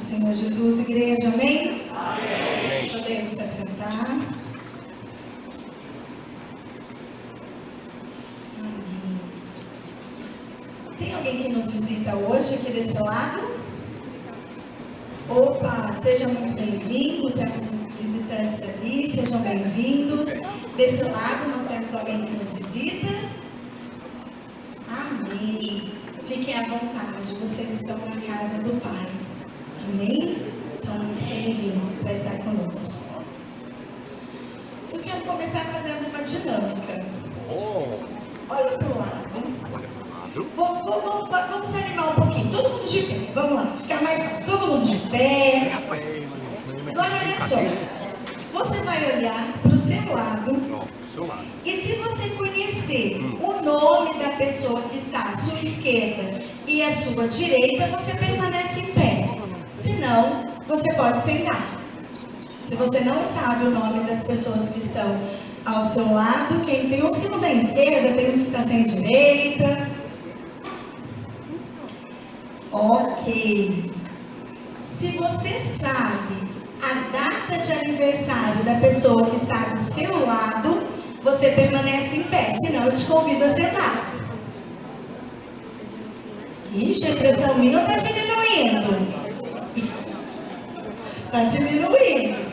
Senhor Jesus, igreja, amém? Amém. Podemos se assentar. Amém. Tem alguém que nos visita hoje aqui desse lado? Opa, seja muito bem-vindo. Temos visitantes ali, sejam bem-vindos. Desse lado nós temos alguém que nos visita. Amém. Fiquem à vontade, vocês estão na casa do Pai. Amém? São muito bem-vindos para estar conosco. Eu quero começar fazendo uma dinâmica. Olha para o lado. Vamos se animar um pouquinho. Todo mundo de pé. Vamos lá, ficar mais fácil. Todo mundo de pé. Agora olha só. Você vai olhar para o seu lado. E se você conhecer o nome da pessoa que está à sua esquerda e à sua direita, você permanece em pé. Se não, você pode sentar. Se você não sabe o nome das pessoas que estão ao seu lado, tem uns que não tem esquerda, tem uns que estão sem direita. Ok. Se você sabe a data de aniversário da pessoa que está do seu lado, você permanece em pé, senão eu te convido a sentar. Ixi, a impressão minha está diminuindo. Está diminuindo.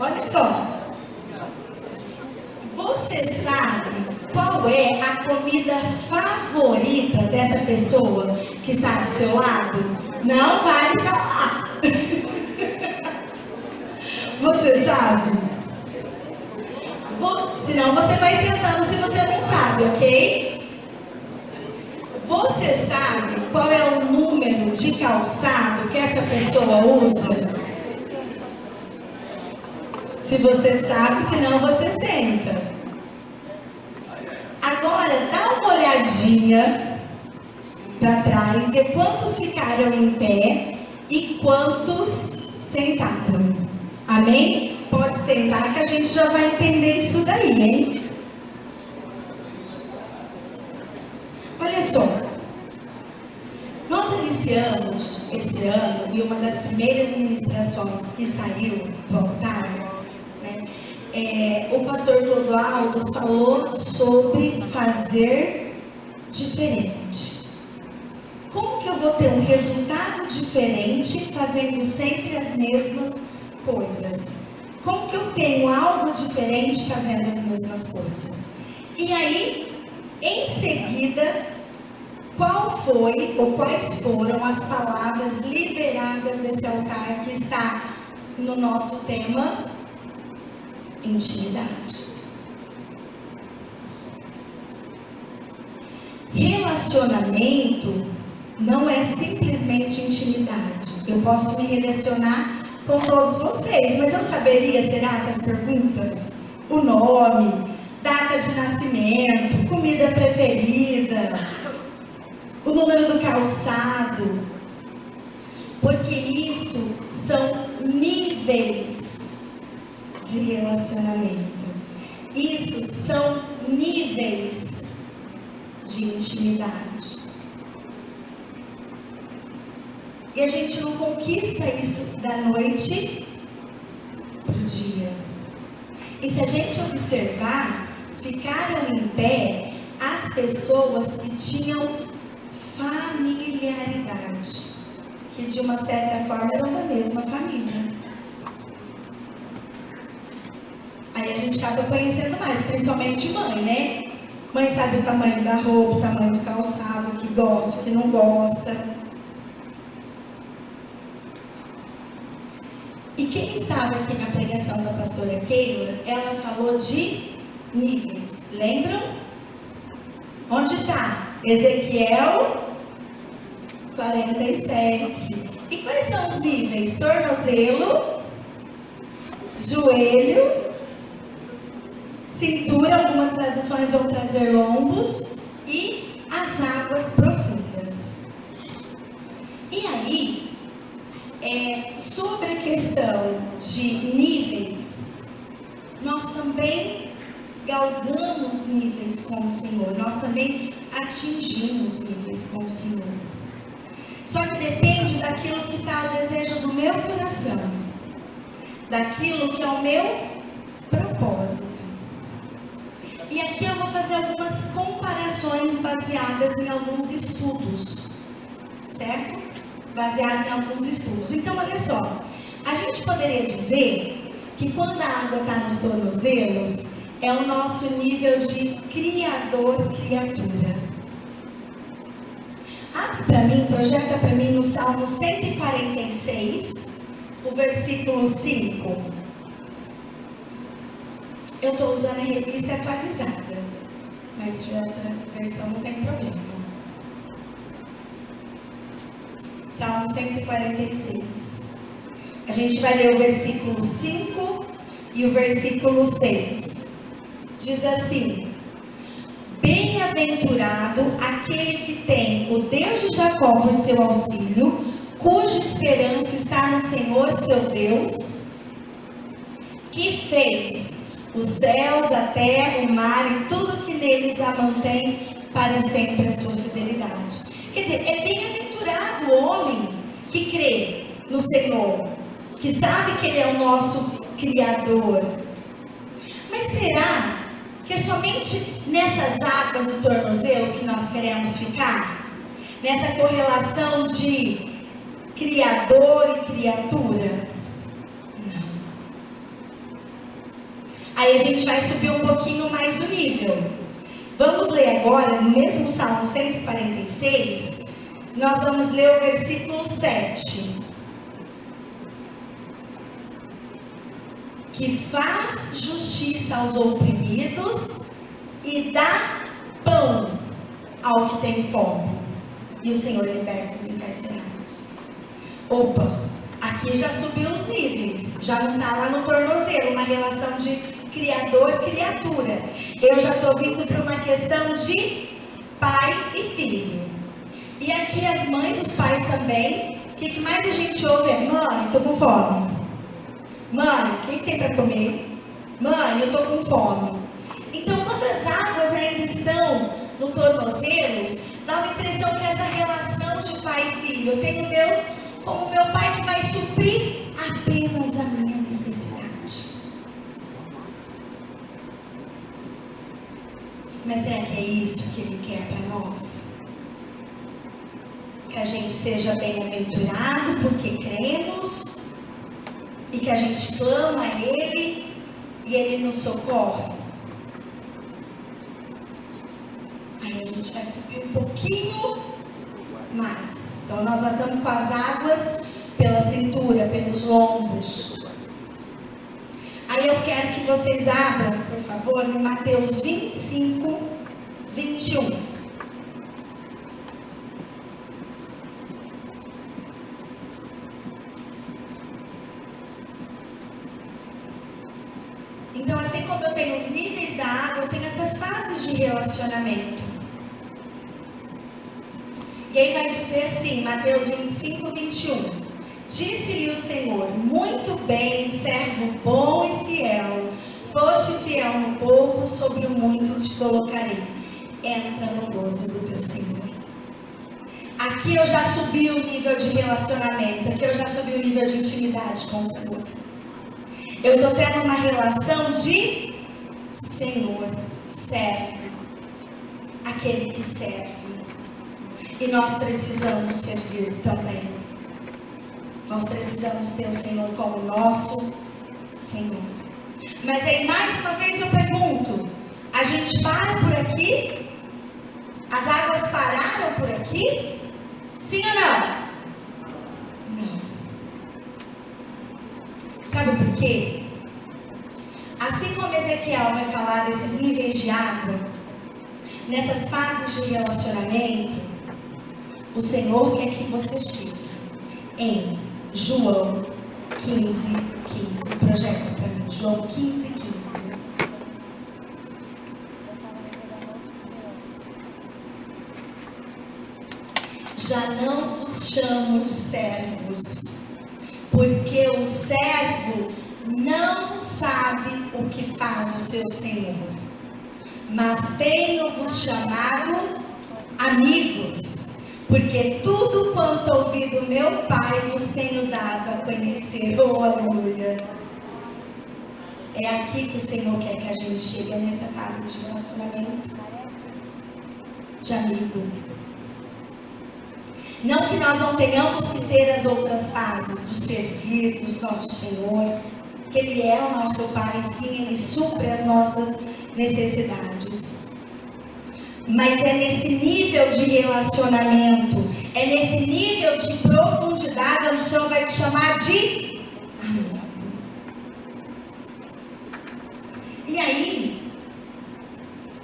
Olha só. Você sabe qual é a comida favorita dessa pessoa que está do seu lado? Não vale falar. Você sabe? Senão você vai sentando se você não sabe, ok? Você sabe qual é o número de calçado que essa pessoa usa? Se você sabe, senão você senta. Agora, dá uma olhadinha para trás, vê quantos ficaram em pé e quantos sentaram. Amém? Pode sentar que a gente já vai entender isso daí, hein? Olha só. Nós iniciamos esse ano e uma das primeiras ministrações que saiu do altar, o pastor Clodoaldo falou sobre fazer diferente. Como que eu vou ter um resultado diferente fazendo sempre as mesmas coisas? Como que eu tenho algo diferente fazendo as mesmas coisas? E aí, em seguida, qual foi ou quais foram as palavras liberadas desse altar que está no nosso tema? Intimidade. Relacionamento não é simplesmente intimidade. Eu posso me relacionar com todos vocês, mas eu saberia, será, essas perguntas? O nome, data de nascimento, comida preferida, o número do calçado, porque isso são níveis de relacionamento. Isso são níveis de intimidade. E a gente não conquista isso da noite para o dia. E se a gente observar, ficaram em pé as pessoas que tinham familiaridade, que de uma certa forma eram da mesma família. Aí a gente acaba conhecendo mais, principalmente mãe, né? Mãe sabe o tamanho da roupa, o tamanho do calçado, o que gosta, o que não gosta. E quem estava aqui na pregação da pastora Keila, ela falou de níveis. Lembram? Onde está? Ezequiel 47. E quais são os níveis? Tornozelo, joelho, cintura, algumas traduções vão trazer lombos, e as águas profundas. E aí, sobre a questão de níveis, nós também galgamos níveis com o Senhor, nós também atingimos níveis com o Senhor. Só que depende daquilo que está daquilo que é o meu propósito. E aqui eu vou fazer algumas comparações baseadas em alguns estudos, certo? Baseado em alguns estudos. Então, olha só, a gente poderia dizer que quando a água está nos tornozelos, é o nosso nível de criador-criatura. Abre para mim, projeta para mim no Salmo 146, o versículo 5. Eu estou usando a revista atualizada, mas de outra versão não tem problema. Salmo 146. A gente vai ler o versículo 5 e o versículo 6. Diz assim: bem-aventurado aquele que tem o Deus de Jacó por seu auxílio, cuja esperança está no Senhor seu Deus, que fez os céus, a terra, o mar e tudo que neles a mantém para sempre a sua fidelidade. Quer dizer, é bem-aventurado o homem que crê no Senhor, que sabe que Ele é o nosso Criador. Mas será que é somente nessas águas do tornozelo que nós queremos ficar? Nessa correlação de Criador e criatura? Não. Aí a gente vai subir um pouquinho mais o nível. Vamos ler agora, no mesmo Salmo 146, nós vamos ler o versículo 7. Que faz justiça aos oprimidos e dá pão ao que tem fome. E o Senhor liberta os encarcerados. Opa, aqui já subiu os níveis. Já não está lá no tornozelo, uma relação de criador-criatura. Eu já estou vindo para uma questão de pai e filho. E aqui as mães, os pais também. O que mais a gente ouve é: mãe, estou com fome. Mãe, o que tem para comer? Mãe, eu estou com fome. Então, quando as águas ainda estão no tornozelos, dá uma impressão que essa relação de pai e filho, eu tenho Deus como meu pai que vai suprir apenas a minha necessidade. Mas será que é isso que Ele quer para nós? Que a gente seja bem-aventurado porque cremos, e que a gente clama a Ele e Ele nos socorre. Aí a gente vai subir um pouquinho mais. Então nós andamos com as águas pela cintura, pelos lombos. Aí eu quero que vocês abram, por favor, no Mateus 25, 21. Então, assim como eu tenho os níveis da água, eu tenho essas fases de relacionamento. E aí vai dizer assim, Mateus 25, 21. Disse-lhe o Senhor: muito bem, servo bom e fiel. Foste fiel no pouco, sobre o muito te colocarei. Entra no gozo do teu Senhor. Aqui eu já subi o nível de relacionamento. Aqui eu já subi o nível de intimidade com o Senhor. Eu estou tendo uma relação de Senhor, servo, aquele que serve. E nós precisamos servir também. Nós precisamos ter o Senhor como nosso Senhor. Mas aí, mais uma vez eu pergunto, a gente para por aqui? As águas pararam por aqui? Sim ou não? Sabe por quê? Assim como Ezequiel vai falar desses níveis de água, nessas fases de relacionamento, o Senhor quer que você chegue em João 15, 15. Projeta para mim, João 15, 15. Já não vos chamo de servos, porque o servo não sabe o que faz o seu Senhor, mas tenho-vos chamado amigos, porque tudo quanto ouvi do meu Pai vos tenho dado a conhecer. Oh, aleluia! É aqui que o Senhor quer que a gente chegue, nessa fase de relacionamento, de amigo. Não que nós não tenhamos que ter as outras fases do servir do nosso Senhor, que Ele é o nosso Pai, sim, Ele supre as nossas necessidades. Mas é nesse nível de relacionamento, é nesse nível de profundidade onde o Senhor vai te chamar de amigo. E aí,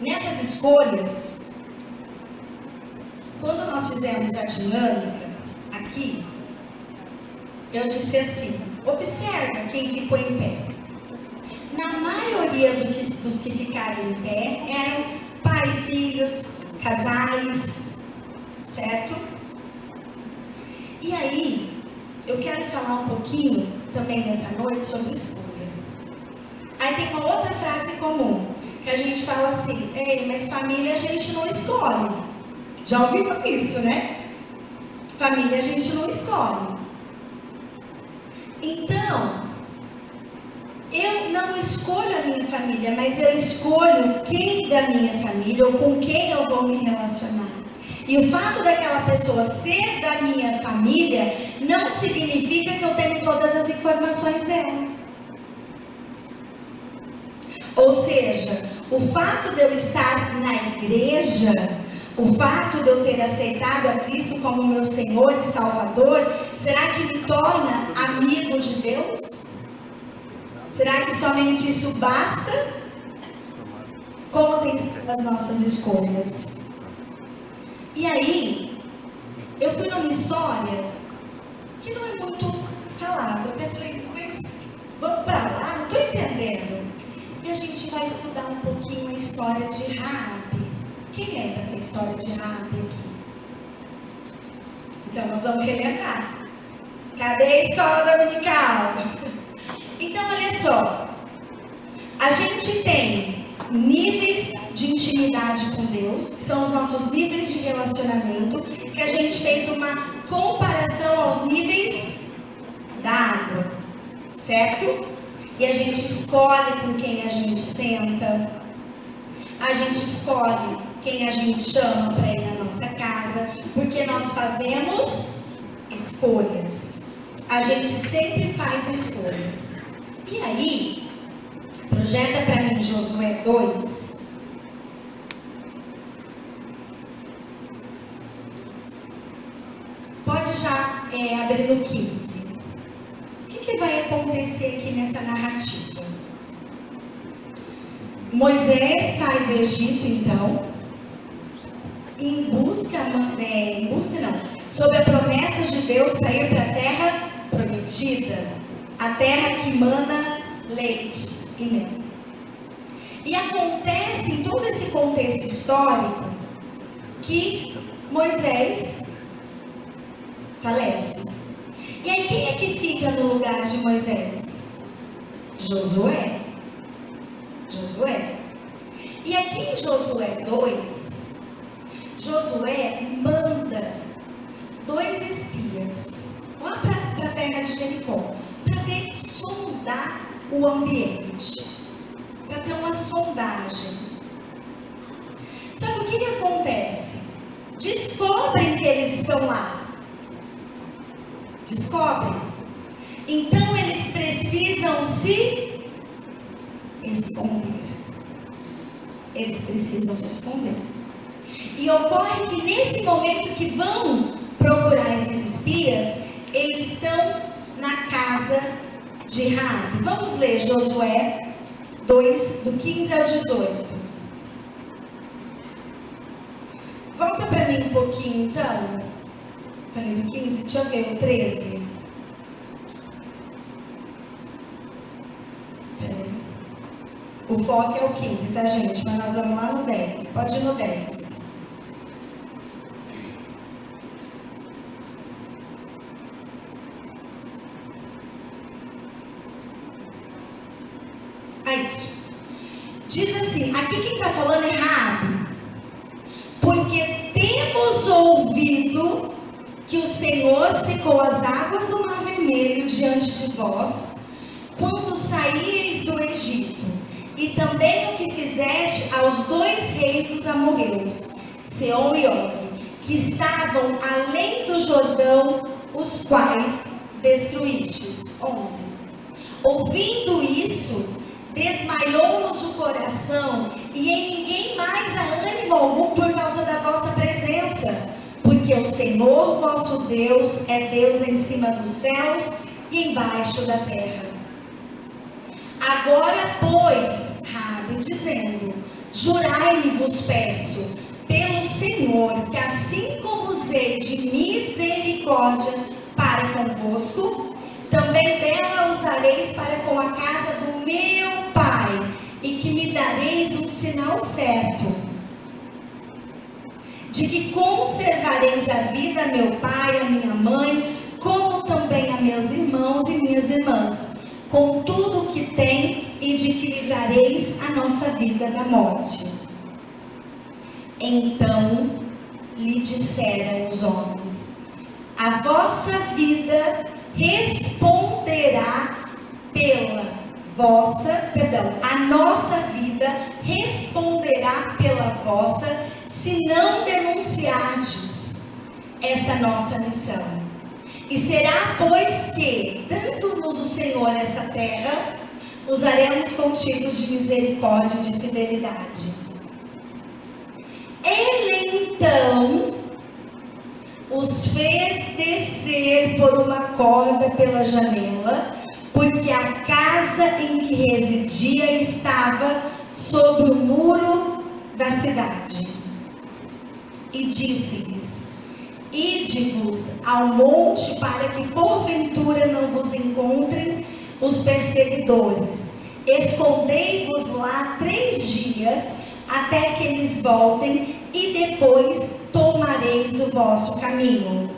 nessas escolhas, quando nós fizemos a dinâmica aqui, eu disse assim: observa quem ficou em pé. Na maioria dos que ficaram em pé eram pai e filhos, casais, certo? E aí, eu quero falar um pouquinho também nessa noite sobre escolha. Aí tem uma outra frase comum, que a gente fala assim: ei, mas família a gente não escolhe. Já ouviram isso, né? Família a gente não escolhe. Então, eu não escolho a minha família, mas eu escolho quem da minha família ou com quem eu vou me relacionar. E o fato daquela pessoa ser da minha família não significa que eu tenho todas as informações dela. Ou seja, o fato de eu estar na igreja, o fato de eu ter aceitado a Cristo como meu Senhor e Salvador, será que me torna amigo de Deus? Será que somente isso basta? Como tem sido as nossas escolhas? E aí, eu fui numa história que não é muito falada. Eu até falei, mas vamos para lá? Não estou entendendo. E a gente vai estudar um pouquinho a história de Raabe. Quem lembra da história de Raabe aqui? Então, nós vamos relembrar. Cadê a escola dominical? Então, olha só. A gente tem níveis de intimidade com Deus, que são os nossos níveis de relacionamento, que a gente fez uma comparação aos níveis da água, certo? E a gente escolhe com quem a gente senta, a gente escolhe quem a gente chama para ir na nossa casa, porque nós fazemos escolhas. A gente sempre faz escolhas. E aí, projeta para mim Josué 2. Pode já abrir no 15. O que vai acontecer aqui nessa narrativa? Moisés sai do Egito, então, sob a promessa de Deus para ir para a terra prometida, a terra que mana leite e mel. E acontece em todo esse contexto histórico que Moisés falece. E aí quem é que fica no lugar de Moisés? Josué. E aqui em Josué 2, Josué manda 2 espias lá para a terra de Jericó, para ver, sondar o ambiente, para ter uma sondagem. Só que o que acontece? Descobrem que eles estão lá. Descobrem. Então eles precisam se esconder. E ocorre que nesse momento que vão procurar esses espias, eles estão na casa de Raabe. Vamos ler Josué 2, do 15 ao 18. Volta para mim um pouquinho então. Falei do 15, deixa eu ver o 13. O foco é o 15, tá, gente? Mas nós vamos lá no 10. Pode ir no 10. Aí, diz assim, aqui quem está falando é Raabe. Porque temos ouvido que o Senhor secou as águas do Mar Vermelho diante de vós, quando saíeis do Egito, e também o que fizeste aos 2 reis dos amorreus, Seom e Og, que estavam além do Jordão, os quais destruístes. 11. Ouvindo isso, desmaiou-nos o coração, e em ninguém mais há ânimo algum por causa da vossa presença, porque o Senhor vosso Deus é Deus em cima dos céus e embaixo da terra. Agora, pois, Raabe dizendo, jurai-me, vos peço, pelo Senhor, que assim como usei de misericórdia para convosco, também dela usareis para com a casa do meu pai, e que me dareis um sinal certo, de que conservareis a vida a meu pai, a minha mãe, como também a meus irmãos e minhas irmãs, com tudo o que tem, e de que livrareis a nossa vida da morte. Então lhe disseram os homens, a vossa vida responderá a nossa vida responderá pela vossa, se não denunciardes esta nossa missão. E será, pois, que, dando-nos o Senhor essa terra, usaremos contigo de misericórdia e de fidelidade. Ele então os fez descer por uma corda pela janela, porque a casa em que residia estava sobre o muro da cidade. E disse-lhes, ide-vos ao monte para que porventura não vos encontrem os perseguidores. Escondei-vos lá 3 dias, até que eles voltem, e depois tomareis o vosso caminho.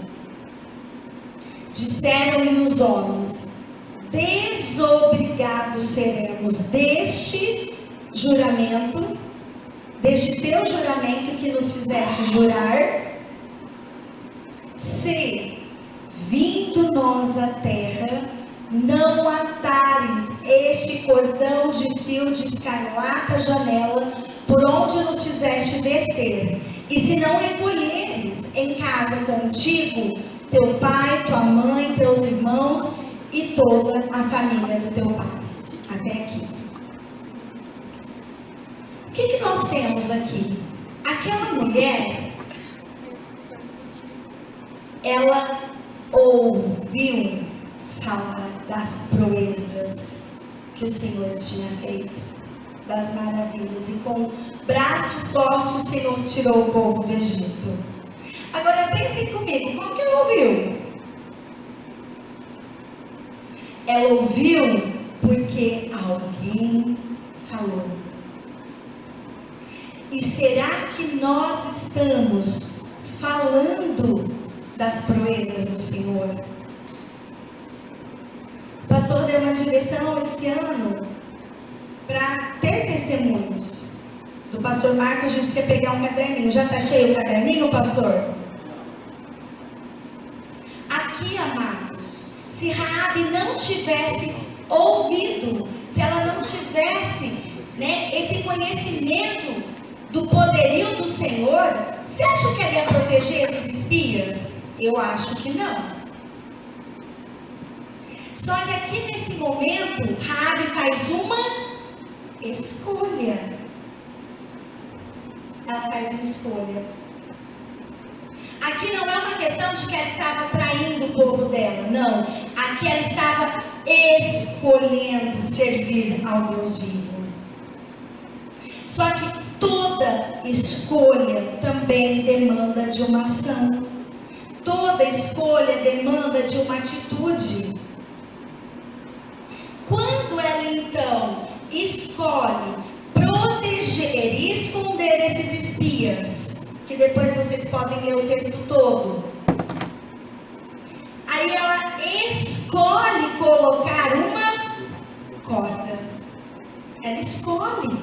Disseram-lhe os homens, desobrigados seremos deste juramento, deste teu juramento que nos fizeste jurar, se, vindo nós à terra, não atares este cordão de fio de escarlata à janela, por onde nos fizeste descer, e se não recolheres em casa contigo, teu pai, tua mãe, teus irmãos, e toda a família do teu pai. Até aqui. O que nós temos aqui? Aquela mulher, ela ouviu falar das proezas que o Senhor tinha feito, das maravilhas, e com braço forte o Senhor tirou o povo do Egito. Agora pensem comigo, como que ela ouviu? Ela ouviu porque alguém falou. E será que nós estamos falando das proezas do Senhor? O pastor deu uma direção esse ano para ter testemunhos. O pastor Marcos disse que ia pegar um caderninho. Já está cheio o caderninho, pastor? Aqui, amados, se Raabe não tivesse ouvido, se ela não tivesse, esse conhecimento do poderio do Senhor, você acha que ela ia proteger esses espias? Eu acho que não. Só que aqui nesse momento, Raabe faz uma escolha. Ela faz uma escolha. Aqui não é uma questão de que ela estava traindo o povo dela, não. Aqui ela estava escolhendo servir ao Deus vivo. Só que toda escolha também demanda de uma ação. Toda escolha demanda de uma atitude. Quando ela então escolhe proteger e esconder esses espias, que depois vocês podem ler o texto todo, aí ela escolhe colocar uma corda. Ela escolhe.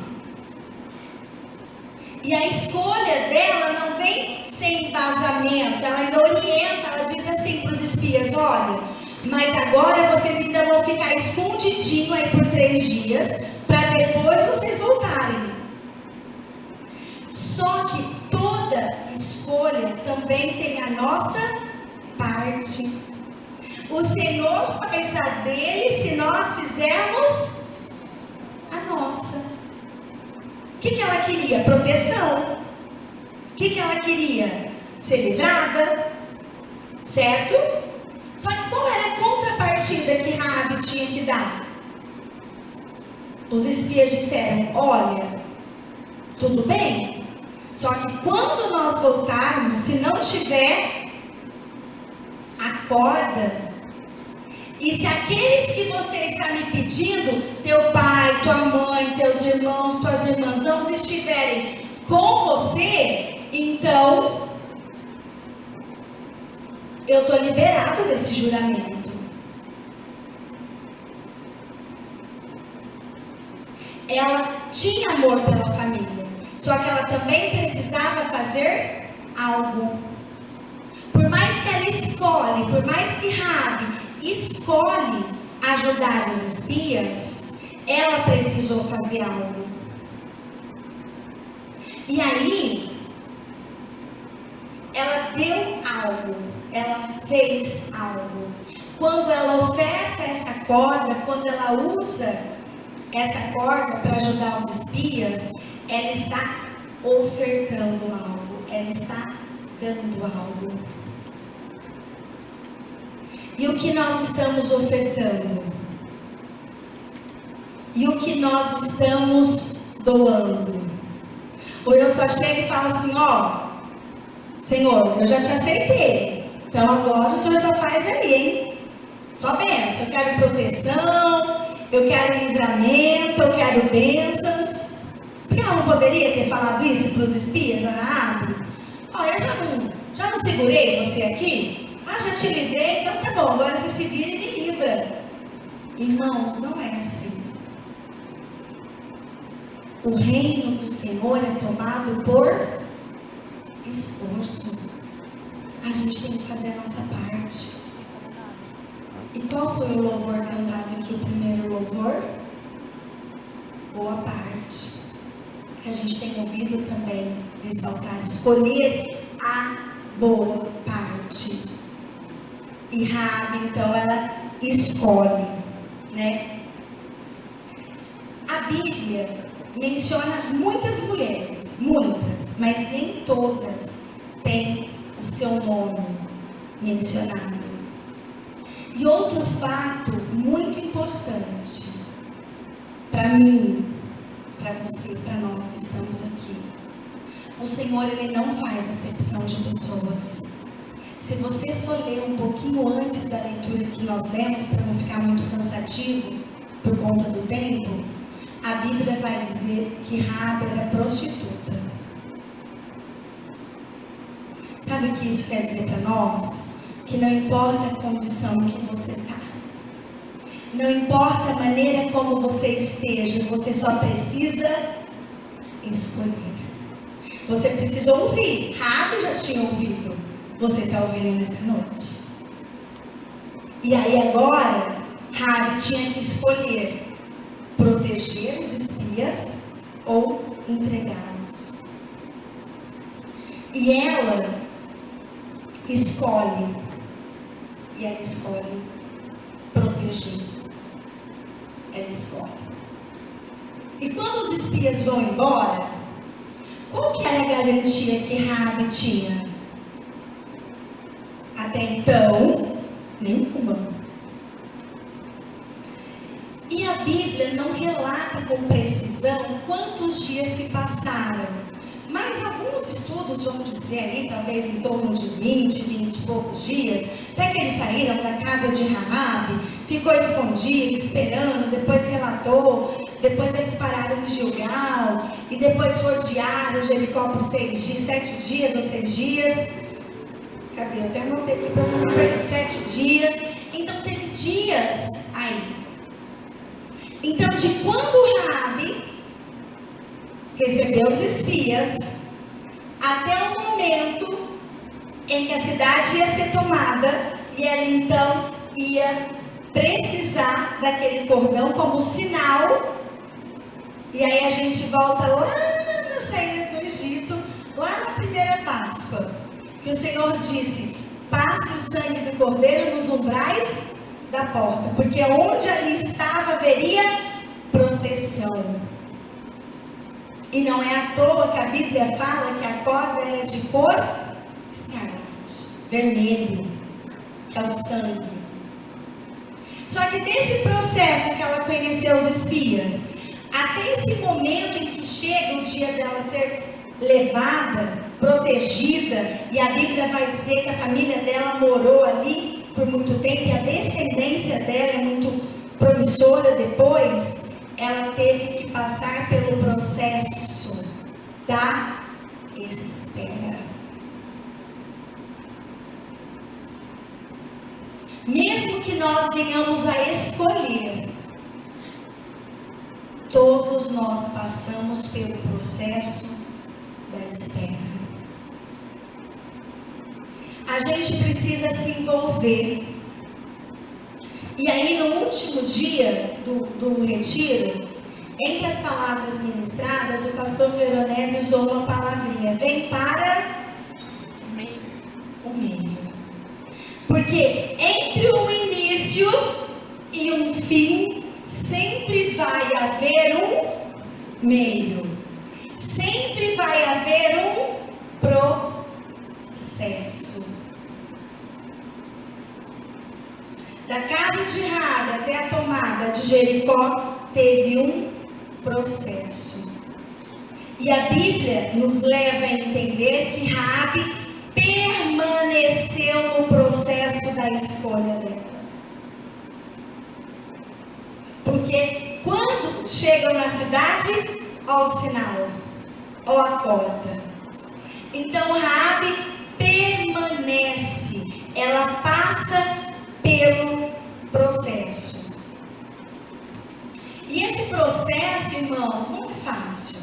E a escolha dela não vem sem embasamento. Ela ainda orienta, ela diz assim para os espias, olha, mas agora vocês ainda vão ficar escondidos escondidinho aí por 3 dias, para depois vocês voltarem. Só que toda escolha também tem a nossa parte. O Senhor faz a dele se nós fizermos a nossa. O que ela queria? Proteção. O que ela queria? Ser livrada. Certo? Só que qual era a contrapartida que Raabe tinha que dar? Os espias disseram: olha, tudo bem, só que quando nós voltarmos, se não tiver a corda, e se aqueles que você está me pedindo, teu pai, tua mãe, teus irmãos, tuas irmãs, não estiverem com você, então eu estou liberado desse juramento. Ela tinha amor pela família, só que ela também precisava fazer algo. Por mais que ela escolhe, por mais que Raabe escolhe ajudar os espias, ela precisou fazer algo. E aí, ela deu algo, ela fez algo. Quando ela oferta essa corda, quando ela usa essa corda para ajudar os espias, ela está ofertando algo, ela está dando algo. E o que nós estamos ofertando? E o que nós estamos doando? Ou eu só chego e falo assim: ó, Senhor, eu já te aceitei, então agora o Senhor só faz aí, hein? Só benção, eu quero proteção, eu quero livramento, eu quero bênçãos. Porque ela não poderia ter falado isso para os espias, Raabe? Ó, eu já não segurei você aqui? Ah, já te livrei, então tá bom, agora você se vira e me livra. Irmãos, não é assim. O reino do Senhor é tomado por esforço. A gente tem que fazer a nossa parte. E qual foi o louvor cantado aqui, o primeiro louvor? Boa parte. Que a gente tem ouvido também nesse altar. Escolher a boa parte. E Raabe, então, ela escolhe, né? A Bíblia menciona muitas mulheres, muitas, mas nem todas têm o seu nome mencionado. E outro fato muito importante para mim, para você, para nós que estamos aqui: o Senhor, Ele não faz acepção de pessoas. Se você for ler um pouquinho antes da leitura que nós lemos, para não ficar muito cansativo por conta do tempo, a Bíblia vai dizer que Raabe era prostituta. Sabe o que isso quer dizer para nós? Que não importa a condição que você está, não importa a maneira como você esteja, você só precisa escolher. Você precisa ouvir. Raabe já tinha ouvido. Você está ouvindo nessa noite. E aí agora, Raabe tinha que escolher proteger os espias ou entregá-los. E ela escolhe. E ela escolhe proteger. Ela escolhe. E quando os espias vão embora, qual que era a garantia que Raabe tinha? Até então, nenhuma. E a Bíblia não relata com precisão quantos dias se passaram, mas alguns estudos vão dizer aí, talvez em torno de 20 e poucos dias, até que eles saíram da casa de Raabe, ficou escondido, esperando, depois relatou, depois eles pararam em Gilgal, e depois rodearam Jericó por 6 dias, 7 dias ou 6 dias. Cadê? Eu até anotei aqui para não perder 7 dias. Então teve dias aí. Então, de quando Raabe recebeu os espias, até o momento em que a cidade ia ser tomada, e ela então ia precisar daquele cordão como sinal. E aí a gente volta lá na saída do Egito, lá na primeira Páscoa, que o Senhor disse: passe o sangue do cordeiro nos umbrais da porta, porque onde ali estava haveria proteção. E não é à toa que a Bíblia fala que a corda era de cor escarlate, vermelho, que é o sangue. Só que desse processo que ela conheceu os espias, até esse momento em que chega o dia dela ser levada, protegida, e a Bíblia vai dizer que a família dela morou ali por muito tempo, e a descendência dela é muito promissora depois, ela teve que passar pelo processo da espera. Mesmo que nós venhamos a escolher, todos nós passamos pelo processo da espera. A gente precisa se envolver. E aí no último dia do retiro, entre as palavras ministradas, o pastor Veronese usou uma palavrinha: vem para o meio. Porque entre um início e um fim, sempre vai haver um meio. Sempre vai haver um processo. Da casa de Rabi até a tomada de Jericó, teve um processo. E a Bíblia nos leva a entender que Rabi permaneceu no processo da escolha dela. Porque quando chegam na cidade, ó o sinal, ó a corda. Então Rabi permanece, ela passa pelo processo. E esse processo, irmãos, não é fácil.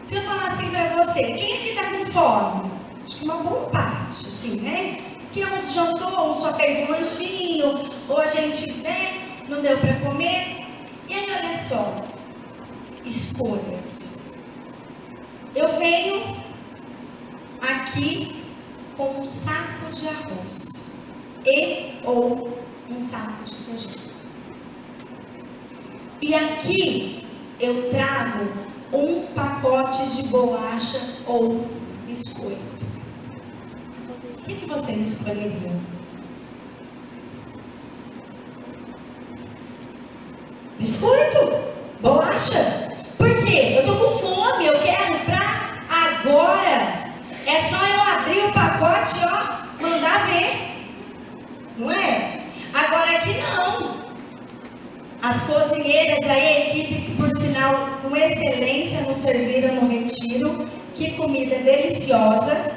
Se eu falar assim para você, quem aqui está com fome? Acho que uma boa parte, assim, né? Que uns jantou, uns só fez um lanchinho, ou a gente, né, não deu para comer. E aí, olha só, escolhas. Eu venho aqui com um saco de arroz e ou um saco de feijão. E aqui eu trago um pacote de bolacha ou biscoito. O que vocês escolheriam? Biscoito? Bolacha? Por quê? Eu tô com fome, eu quero pra agora. É só eu abrir o pacote, ó, mandar ver. Não é? Agora aqui não. As cozinheiras aí, a equipe que por sinal com excelência nos serviram no retiro, que comida deliciosa.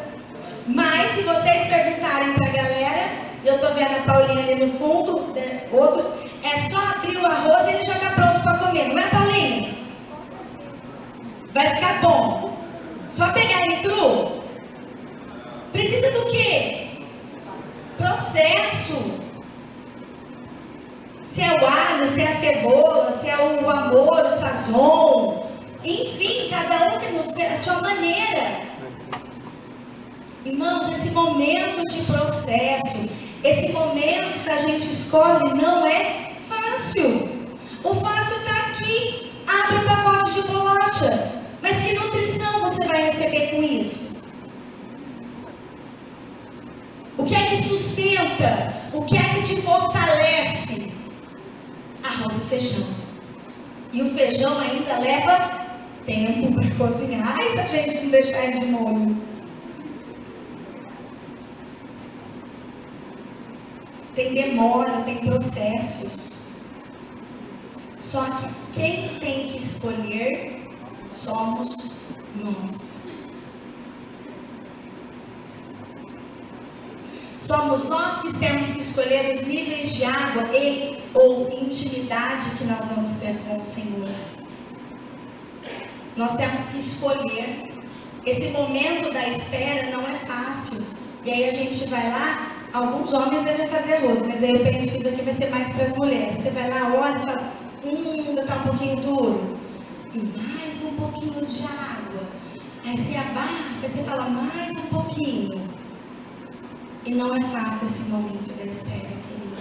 Mas se vocês perguntarem pra galera, eu tô vendo a Paulinha ali no fundo, outros, é só abrir o arroz e ele já tá pronto para comer, não é, Paulinha? Vai ficar bom. Só pegar ele cru. Precisa do quê? Processo. Se é o alho, se é a cebola, se é o amor, o sazon. Enfim, cada um tem a sua maneira. Irmãos, esse momento de processo, esse momento que a gente escolhe não é fácil. O fácil está aqui. Abre o pacote de bolacha. Mas que nutrição você vai receber com isso? O que é que sustenta? O que é que te fortalece? Arroz e feijão. E o feijão ainda leva tempo para cozinhar. Ai, se a gente não deixar ele de molho. Tem demora, tem processos. Só que quem tem que escolher somos nós. Somos nós que temos que escolher os níveis de água e ou intimidade que nós vamos ter com o Senhor. Nós temos que escolher. Esse momento da espera não é fácil. E aí a gente vai lá, Alguns homens devem fazer arroz, mas aí eu penso que isso aqui vai ser mais para as mulheres. Você vai lá, olha e fala, ainda está um pouquinho duro. E mais um pouquinho de água. Aí você abafa, você fala, mais um pouquinho. E não é fácil esse momento da espera, querido.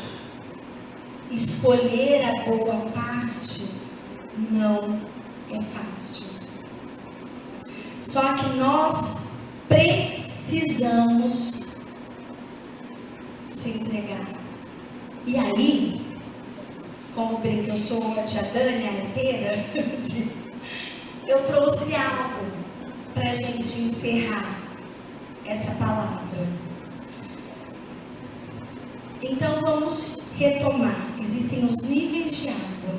Escolher a boa parte não é fácil. Só que nós precisamos se entregar. E aí, como brinco, eu sou a tia Dani, a arteira, eu trouxe algo para a gente encerrar essa palavra. Então vamos retomar. Existem os níveis de água,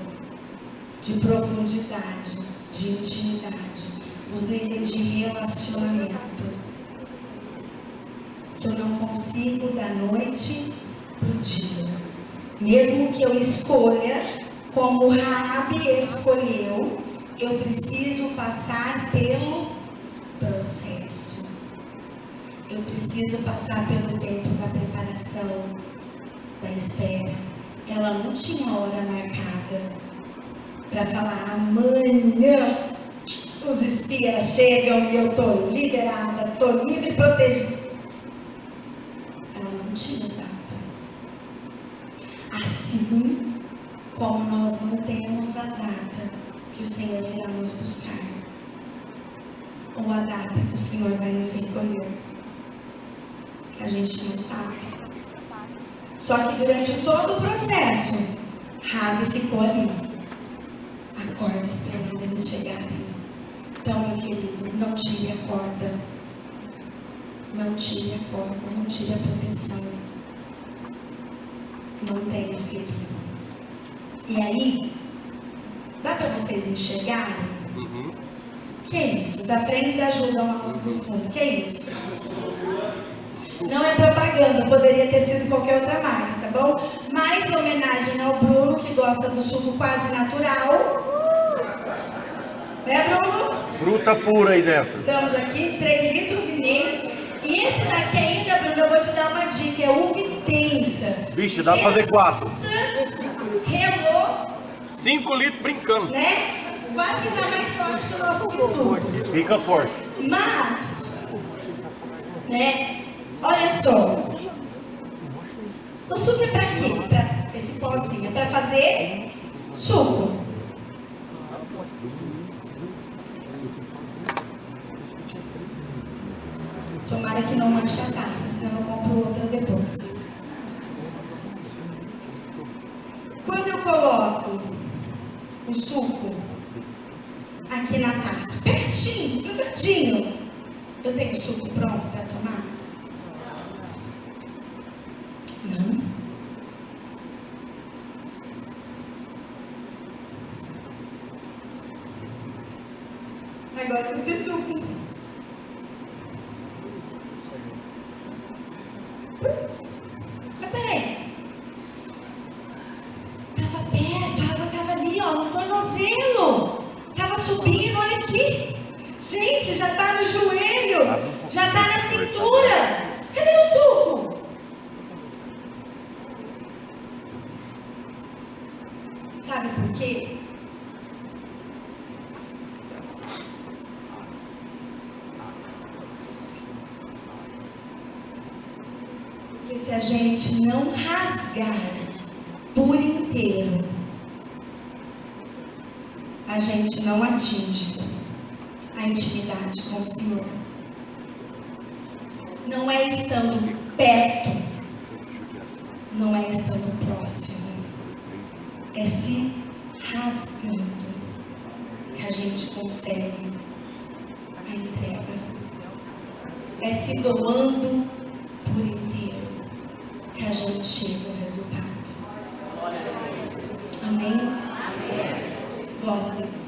de profundidade, de intimidade, os níveis de relacionamento, que eu não consigo da noite para o dia. Mesmo que eu escolha, como Raabe escolheu, eu preciso passar pelo processo. Eu preciso passar pelo tempo da preparação, da espera. Ela não tinha hora marcada para falar, amanhã os espias chegam e eu estou liberada, estou livre e protegida. Ela não tinha data. Assim como nós não temos a data que o Senhor virá nos buscar, ou a data que o Senhor vai nos recolher, que a gente não sabe. Só que durante todo o processo, Raabe ficou ali, a corda esperando eles chegarem. Então, meu querido, não tire a corda, não tire a corda, não tire a proteção, não tenha filho. E aí, dá para vocês enxergarem? Uhum. Que é isso? Os da frente ajudam no fundo. Que é isso? Não é propaganda, poderia ter sido qualquer outra marca, tá bom? Mais em homenagem ao Bruno, que gosta do suco quase natural. Né, Bruno? Fruta pura aí dentro. Estamos aqui, 3,5 litros. E esse daqui ainda, Bruno, eu vou te dar uma dica, é uva intensa. Vixe, dá pra fazer 4. Relou, 5 litros brincando. né? Quase que tá mais forte que o nosso suco. Fica forte. Mas, né? Olha só. O suco é pra quê? Pra esse pozinho, é pra fazer suco. Tomara que não manche a taça, senão eu compro outra depois. Quando eu coloco o suco aqui na taça, pertinho, no cantinho, eu tenho o suco pronto para tomar? Não. Agora eu vou ter suco. Mas peraí. Tava perto, a água tava ali, ó, no tornozelo. Tava subindo, olha aqui. Gente, já tá no joelho. Já tá na cintura. Cadê o suco? Sabe por quê? Porque se a gente não rasgar por inteiro, a gente não atinge a intimidade com o Senhor. Não é estando perto, não é estando próximo, é se rasgando que a gente consegue a entrega, é se doando por inteiro que a gente chega ao resultado. Amém? Glória a Deus.